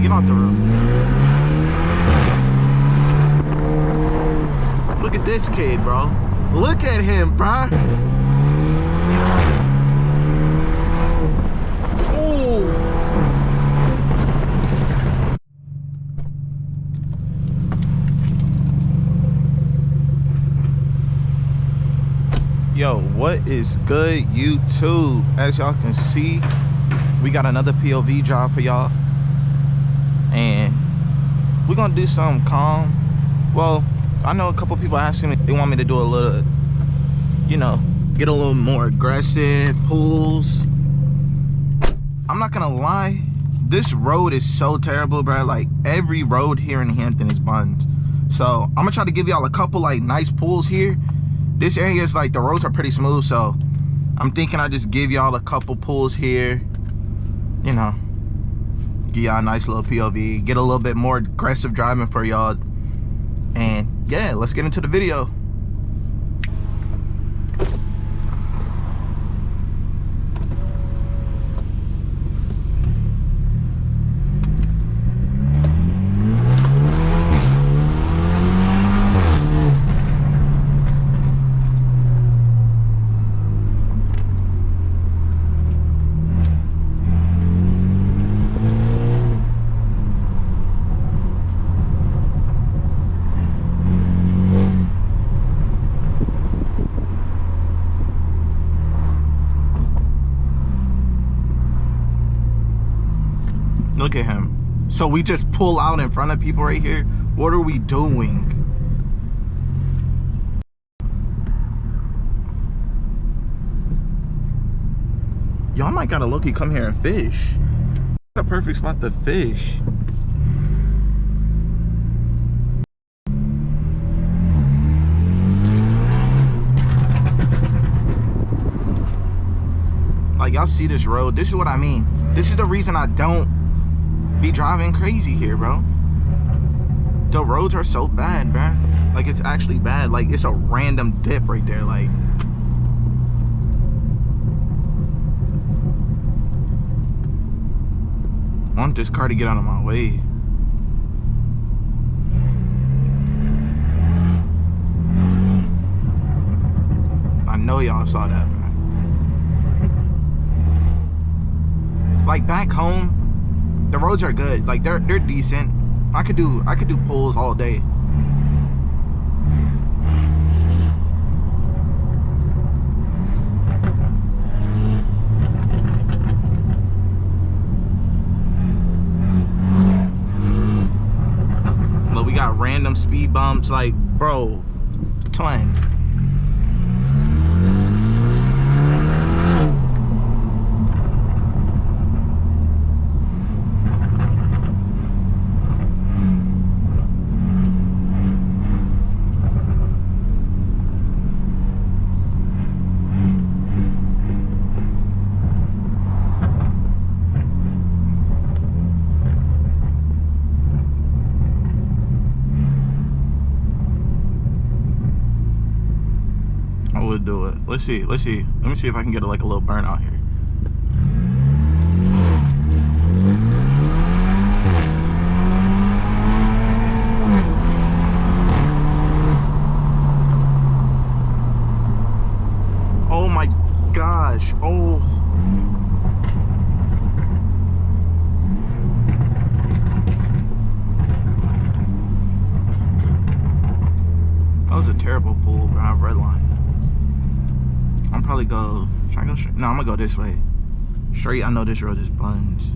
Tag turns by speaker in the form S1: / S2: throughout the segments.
S1: get off the road. Look at this kid, bro. Look at him, bro. Ooh. Yo, what is good, YouTube? As y'all can see, we got another POV job for y'all, and we're gonna do something calm. Well, I know a couple people asking me, they want me to do a little, you know, get a little more aggressive pulls. I'm not gonna lie, this road is so terrible, bro. Like, every road here in Hampton is buns. So I'm gonna try to give y'all a couple like nice pulls here. This area is like, the roads are pretty smooth, so I'm thinking I just give y'all a couple pulls here, you know, give y'all a nice little POV, get a little bit more aggressive driving for y'all. And yeah, let's get into the video. Look at him. So we just pull out in front of people right here? What are we doing? Y'all might gotta low-key come here and fish. A perfect spot to fish. Like, y'all see this road? This is what I mean. This is the reason I don't be driving crazy here, bro. The roads are so bad, bro. Like, it's actually bad. Like, it's a random dip right there. Like, I want this car to get out of my way. I know y'all saw that, bro. Like, back home, the roads are good. Like, they're decent. I could do pulls all day. But we got random speed bumps. Like, bro, twin. Do it. Let's see. Let me see if I can get like a little burnout here. Oh my gosh. Oh. That was a terrible pull, bro. Red line. I'm probably go, should I go straight? No, I'm gonna go this way. Straight, I know this road is buns.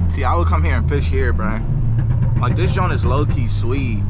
S1: See, I would come here and fish here, bro. Like, this joint is low-key sweet.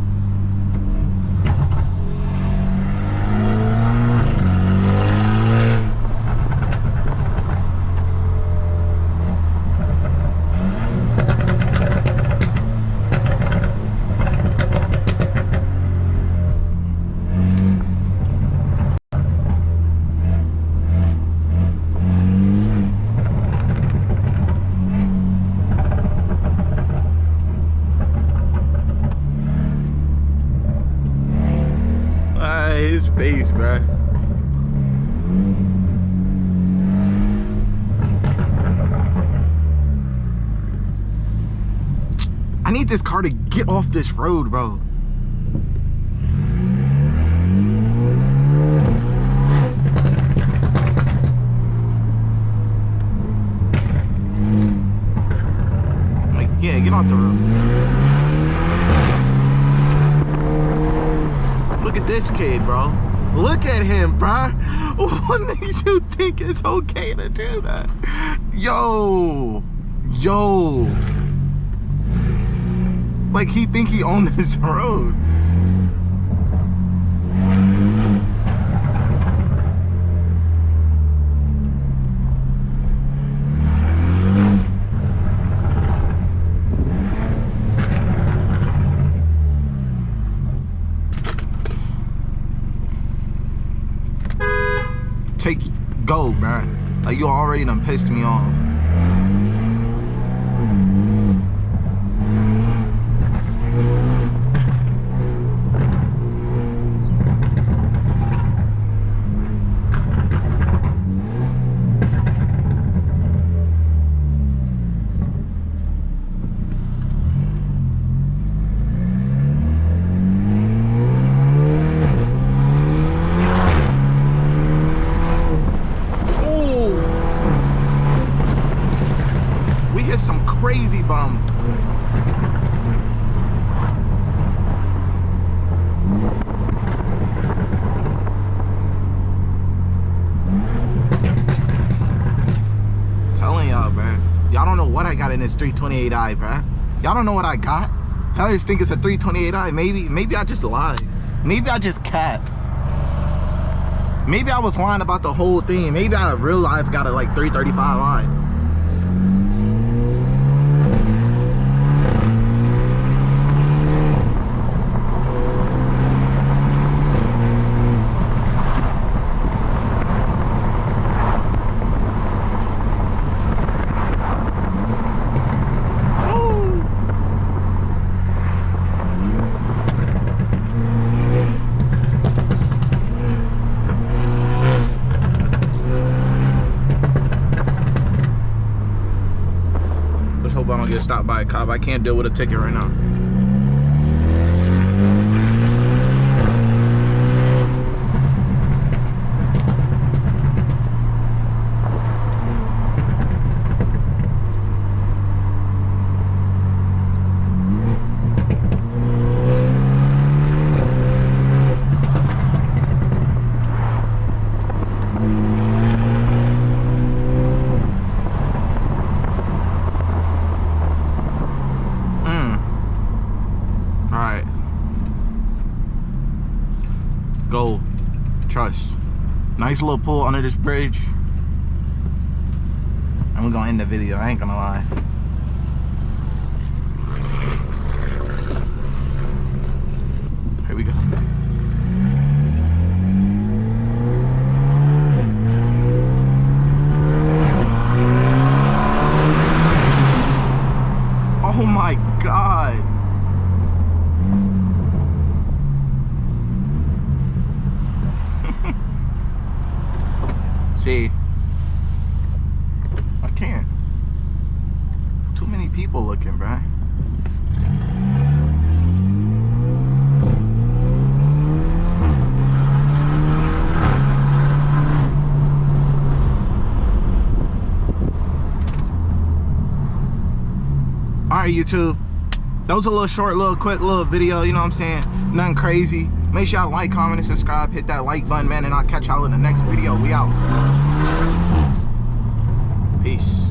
S1: I need this car to get off this road, bro. Like, yeah, get off the road. Look at this kid, bro. Look at him, bro. What makes you think it's okay to do that? Yo. Like he think he owned this road. Go, bro. Like, you already done pissed me off. Some crazy bum. Telling y'all, bro. Y'all don't know what I got in this 328i, bro. Y'all don't know what I got. Y'all just think it's a 328i. Maybe I just lied. Maybe I just capped. Maybe I was lying about the whole thing. Maybe I in real life got a like 335i. Hope I don't get stopped by a cop. I can't deal with a ticket right now. Go. Trust. Nice little pull under this bridge. And we're gonna end the video, I ain't gonna lie. Here we go. Oh my God. See, I can't. Too many people looking, bruh. Alright, YouTube. That was a little short, quick video, you know what I'm saying? Nothing crazy. Make sure y'all like, comment, and subscribe. Hit that like button, man, and I'll catch y'all in the next video. We out. Peace.